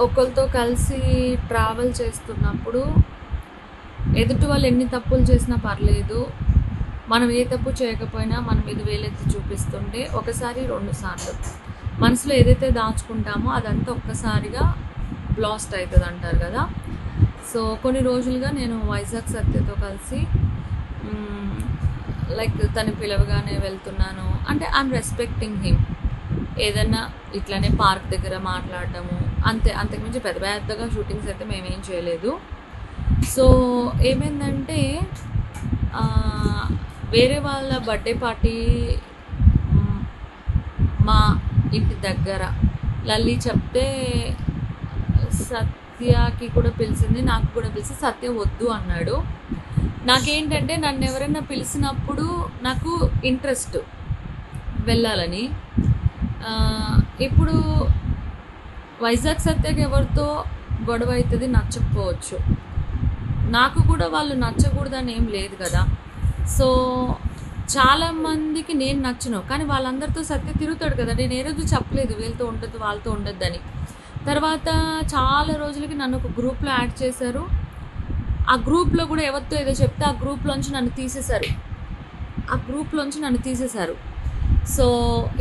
ఒకరితో కలిసి ట్రావెల్ చేస్తున్నప్పుడు ఎదుటి వాళ్ళు ఎన్ని తప్పులు చేసినా పర్లేదు, మనం ఏ తప్పు చేయకపోయినా మన మీద వేలెత్తి చూపిస్తుంటే ఒకసారి 2 సార్లు మనసులో ఏదైతే దాచుకుంటామో అదంతా ఒక్కసారిగా బ్లాస్ట్ అవుతుంది అంటారు కదా. సో కొన్ని రోజులుగా నేను వైజాగ్ సత్యతో కలిసి లైక్ తను పిలవగానే వెళ్తున్నాను. అంటే ఐఎమ్ రెస్పెక్టింగ్ హిమ్. ఏదన్నా ఇట్లానే పార్క్ దగ్గర మాట్లాడటము అంతే, అంతకుమించి పెద్ద పెద్దగా షూటింగ్స్ అయితే మేమేం చేయలేదు. సో ఏమైందంటే వేరే వాళ్ళ బర్త్డే పార్టీ మా ఇంటి దగ్గర లల్లి చెప్తే సత్యకి కూడా పిలిచింది, నాకు కూడా పిలిచి సత్య వద్దు అన్నాడు. నాకేంటంటే నన్ను ఎవరైనా పిలిచినప్పుడు నాకు ఇంట్రెస్ట్ వెళ్ళాలని. ఇప్పుడు వైజాగ్ సత్యకి ఎవరితో గొడవ అవుతుంది, నచ్చకపోవచ్చు, నాకు కూడా వాళ్ళు నచ్చకూడదని ఏం లేదు కదా. సో చాలామందికి నేను నచ్చను, కానీ వాళ్ళందరితో సత్య తిరుగుతాడు కదా. నేను ఏ రోజు చెప్పలేదు వీళ్ళతో ఉండదు వాళ్ళతో ఉండొద్దని. తర్వాత చాలా రోజులకి నన్ను ఒక గ్రూప్లో యాడ్ చేశారు. ఆ గ్రూప్లో కూడా ఎవరితో ఏదో చెప్తే ఆ గ్రూప్లోంచి నన్ను తీసేశారు. సో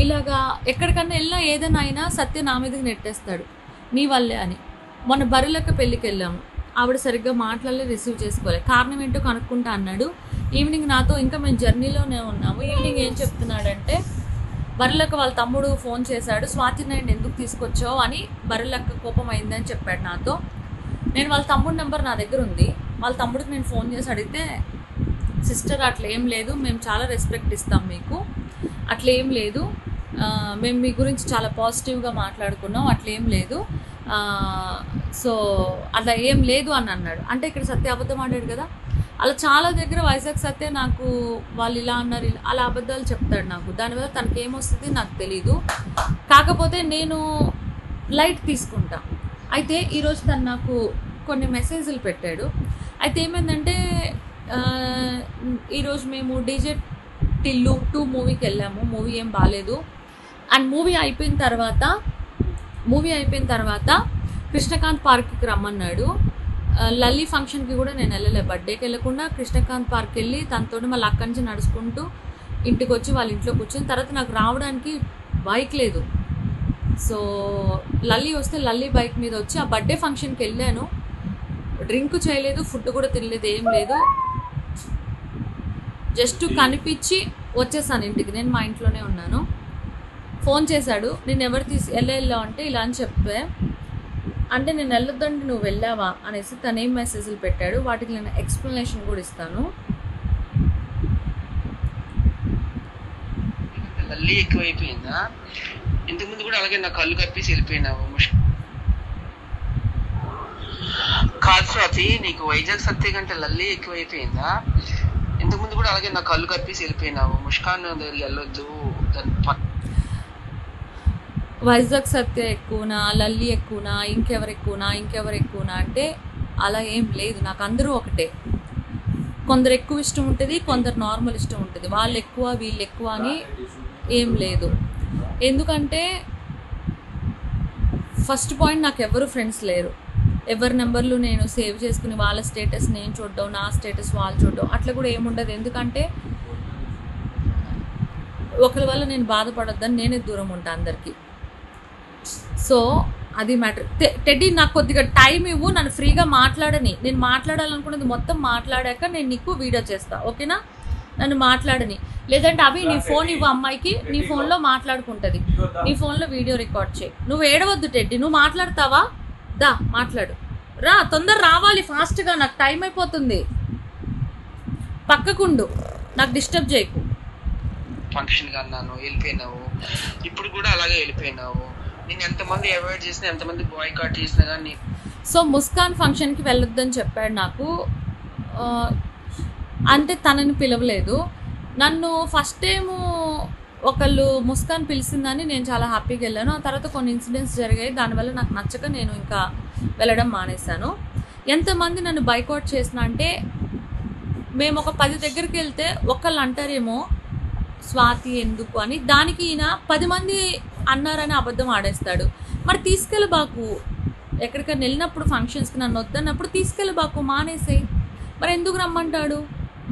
ఇలాగా ఎక్కడికన్నా వెళ్ళినా ఏదైనా అయినా సత్య నా మీదకి నెట్టేస్తాడు, నీ వల్లే అని. మొన్న బర్రెలక్క పెళ్ళికి వెళ్ళాము, ఆవిడ సరిగ్గా మాట్లాడలే, రిసీవ్ చేసుకోవాలి. కారణం ఏంటో కనుక్కుంటా అన్నాడు. ఈవినింగ్ నాతో ఇంకా మేము జర్నీలోనే ఉన్నాము. ఈవినింగ్ ఏం చెప్తున్నాడంటే బర్రెలక్క వాళ్ళ తమ్ముడు ఫోన్ చేశాడు, స్వాతి నాయుడు ఎందుకు తీసుకొచ్చావు అని బర్రెలక్క కోపం అయిందని చెప్పాడు నాతో. నేను వాళ్ళ తమ్ముడు నెంబర్ నా దగ్గర ఉంది, వాళ్ళ తమ్ముడికి నేను ఫోన్ చేసి అడిగితే సిస్టర్ అట్లా ఏం లేదు, మేము చాలా రెస్పెక్ట్ ఇస్తాం మీకు, అట్లా ఏం లేదు, మేము మీ గురించి చాలా పాజిటివ్గా మాట్లాడుకున్నాం, అట్లేం లేదు, సో అట్లా ఏం లేదు అని అన్నాడు. అంటే ఇక్కడ సత్య అబద్ధం ఆడాడు కదా. అలా చాలా దగ్గర వైజాగ్ సత్య నాకు వాళ్ళు ఇలా అన్నారు అలా అబద్ధాలు చెప్తాడు నాకు. దానివల్ల తనకి ఏమొస్తుంది నాకు తెలీదు, కాకపోతే నేను లైట్ తీసుకుంటా. అయితే ఈరోజు తను నాకు కొన్ని మెసేజ్లు పెట్టాడు. అయితే ఏమైందంటే ఈరోజు మేము డీజే టిల్లు 2 మూవీకి వెళ్ళాము. మూవీ ఏం బాగాలేదు. అండ్ మూవీ అయిపోయిన తర్వాత కృష్ణకాంత్ పార్క్కి రమ్మన్నాడు. లల్లి ఫంక్షన్కి కూడా నేను వెళ్ళలే, బర్త్డేకి వెళ్ళకుండా కృష్ణకాంత్ పార్క్ వెళ్ళి తనతో మళ్ళీ అక్కడి నుంచి నడుచుకుంటూ ఇంటికి వచ్చి వాళ్ళ ఇంట్లో కూర్చొని తర్వాత నాకు రావడానికి బైక్ లేదు. సో లల్లి వస్తే లల్లి బైక్ మీద వచ్చి ఆ బర్త్డే ఫంక్షన్కి వెళ్ళాను. డ్రింక్ చేయలేదు, ఫుడ్ కూడా తినలేదు, ఏం లేదు, జస్ట్ కనిపించి వచ్చేసాను ఇంటికి. నేను మా ఇంట్లోనే ఉన్నాను. ఫోన్ చేశాడు, నేను ఎవరు వెళ్ళావు అంటే ఇలా అని చెప్పే, అంటే నేను వెళ్ళొద్దంటే నువ్వు వెళ్ళావా అనేసి తను ఏం మెసేజ్లు పెట్టాడు, వాటికి నేను ఎక్స్ప్లెనేషన్ కూడా ఇస్తాను. లల్లి ఎక్కువైపోయిందా? ఇంతకుముందు కూడా అలాగే నా కళ్ళు కప్పేసి వెళ్ళిపోయినావు. కాదు స్వాతి, నీకు వైజాగ్ సత్య కంటే లల్లి ఎక్కువైపోయిందా? ఇంతకుముందు కూడా అలాగే నా కళ్ళు కప్పేసి వెళ్ళిపోయినావు. ముష్కాన్ దగ్గరికి వెళ్ళొద్దు. వైజాగ్ సత్య ఎక్కువనా, లల్లి ఎక్కువనా, ఇంకెవరు ఎక్కువనా అంటే అలా ఏం లేదు. నాకు అందరూ ఒకటే. కొందరు ఎక్కువ ఇష్టం ఉంటుంది, కొందరు నార్మల్ ఇష్టం ఉంటుంది. వాళ్ళు ఎక్కువ వీళ్ళు ఎక్కువ అని ఏం లేదు. ఎందుకంటే ఫస్ట్ పాయింట్, నాకు ఎవరు ఫ్రెండ్స్ లేరు. ఎవరి నెంబర్లు నేను సేవ్ చేసుకుని వాళ్ళ స్టేటస్ నేను చూడడం, నా స్టేటస్ వాళ్ళు చూడడం అట్లా కూడా ఏముండదు. ఎందుకంటే ఒకరి వల్ల నేను బాధపడొద్దని నేనే దూరం ఉంటాను అందరికీ. సో అది మ్యాటర్. టెడ్డీ, నాకు కొద్దిగా టైం ఇవ్వు, నన్ను ఫ్రీగా మాట్లాడని. నేను మాట్లాడాలనుకున్నది మొత్తం మాట్లాడాక నేను నీకు వీడియో చేస్తా, ఓకేనా? నన్ను మాట్లాడని, లేదంటే అవి నీ ఫోన్ ఇవ్వు అమ్మాయికి, నీ ఫోన్లో మాట్లాడుకుంటుంది, నీ ఫోన్లో వీడియో రికార్డ్ చేయి. నువ్వు ఏడవద్దు టెడ్డీ. నువ్వు మాట్లాడతావా? దా మాట్లాడు, రా, తొందర రావాలి ఫాస్ట్గా, నాకు టైం అయిపోతుంది. పక్కకుండు, నాకు డిస్టర్బ్ చేయకు. ఫంక్షన్గా అన్నాను, వెళ్ళిపోయినావు. ఇప్పుడు కూడా అలాగే వెళ్ళిపోయినావు. నేను ఎంతమంది అవాయిడ్ చేసినా, ఎంతమంది బాయ్కాట్ చేసినా కానీ. సో ముస్కాన్ ఫంక్షన్కి వెళ్ళొద్దని చెప్పాడు నాకు. అంటే తనని పిలవలేదు నన్ను. ఫస్ట్ టైము ఒకళ్ళు ముస్కాన్ పిలిచిందని నేను చాలా హ్యాపీగా వెళ్ళాను. ఆ తర్వాత కొన్ని ఇన్సిడెంట్స్ జరిగాయి, దానివల్ల నాకు నచ్చక నేను ఇంకా వెళ్ళడం మానేశాను. ఎంతమంది నన్ను బైకాట్ చేసిన అంటే, మేము ఒక 10 దగ్గరికి వెళ్తే ఒకళ్ళు అంటారేమో స్వాతి ఎందుకు అని, దానికి ఈయన 10 మంది అన్నారని అబద్ధం ఆడేస్తాడు. మరి తీసుకెళ్ళబాకు, ఎక్కడికైనా వెళ్ళినప్పుడు ఫంక్షన్స్కి నన్ను వద్దన్నప్పుడు తీసుకెళ్ళి బాకు మానేసేయి. మరి ఎందుకు రమ్మంటాడు,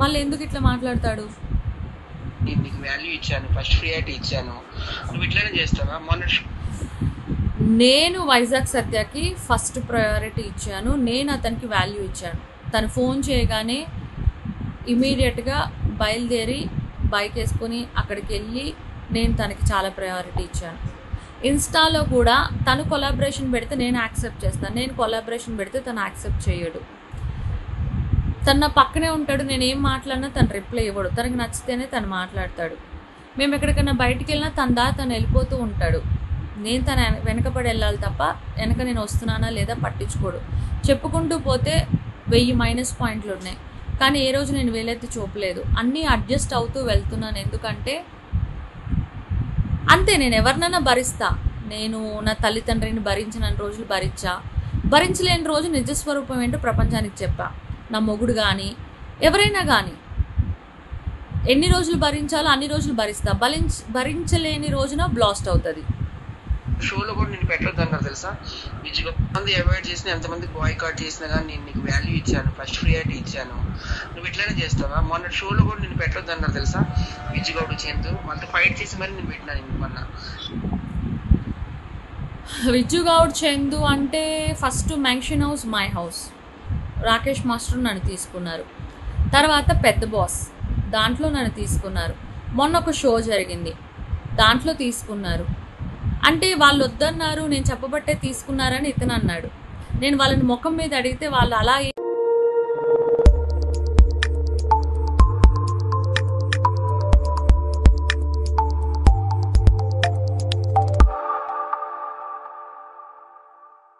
మళ్ళీ ఎందుకు ఇట్లా మాట్లాడతాడు? నేను నీకు వాల్యూ ఇచ్చాను, ఫస్ట్ ప్రియారిటీ ఇచ్చాను, నువ్వు ఇట్లానే చేస్తావా? నేను వైజాగ్ సత్యకి ఫస్ట్ ప్రయారిటీ ఇచ్చాను, నేను అతనికి వాల్యూ ఇచ్చాను. తను ఫోన్ చేయగానే ఇమీడియట్గా బయలుదేరి బైక్ వేసుకొని అక్కడికి వెళ్ళి నేను తనకి చాలా ప్రయారిటీ ఇచ్చాను. ఇన్స్టాలో కూడా తను కొలాబరేషన్ పెడితే నేను యాక్సెప్ట్ చేస్తాను, నేను కొలాబరేషన్ పెడితే తను యాక్సెప్ట్ చేయడు. తను నా పక్కనే ఉంటాడు, నేను ఏం మాట్లాడినా తను రిప్లై ఇవ్వడు, తనకి నచ్చితేనే తను మాట్లాడతాడు. మేము ఎక్కడికైనా బయటికి వెళ్ళినా తను వెళ్ళిపోతూ ఉంటాడు. నేను తన వెనకపడి వెళ్ళాలి తప్ప వెనక నేను వస్తున్నానా లేదా పట్టించుకోడు. చెప్పుకుంటూ పోతే 1000 మైనస్ పాయింట్లు ఉన్నాయి, కానీ ఏ రోజు నేను వేలెత్తి చూపలేదు. అన్నీ అడ్జస్ట్ అవుతూ వెళ్తున్నాను. ఎందుకంటే అంతే, నేను ఎవరినైనా భరిస్తా. నేను నా తల్లిదండ్రిని భరించిన రోజులు భరించలేని రోజు నిజస్వరూపం ఏంటో ప్రపంచానికి చెప్పా. నా మొగుడు కానీ ఎవరైనా కానీ ఎన్ని రోజులు భరించాలో అన్ని రోజులు భరిస్తా. భరించలేని రోజున బ్లాస్ట్ అవుతుంది. షోలో కూడా నేను పెట్టొద్దు అన్నారు తెలుసా? మంది అవాయిడ్ చేసిన, ఎంతమంది బాయ్కాట్ చేసినా కానీ నేను నీకు వాల్యూ ఇచ్చాను, ఫస్ట్ ప్రియారిటీ ఇచ్చాను, నువ్వు ఇట్లానే చేస్తావా? మొన్న షోలో కూడా నేను పెట్టొద్దు అన్నారు తెలుసా? విజ్జుగౌడ్ చందు వాళ్ళతో ఫైట్ చేసి మరి నేను పెట్టినా. మొన్న విజ్జుగౌడ్ చందు అంటే first mansion house my house Rakesh master నన్ను తీసుకున్నారు, తర్వాత పెద్ద బాస్ దాంట్లో నన్ను తీసుకున్నారు, మొన్న ఒక షో జరిగింది దాంట్లో తీసుకున్నారు. అంటే వాళ్ళు వద్దన్నారు, నేను చెప్పబట్టే తీసుకున్నారని ఇతను అన్నాడు. నేను వాళ్ళని ముఖం మీద అడిగితే వాళ్ళు అలా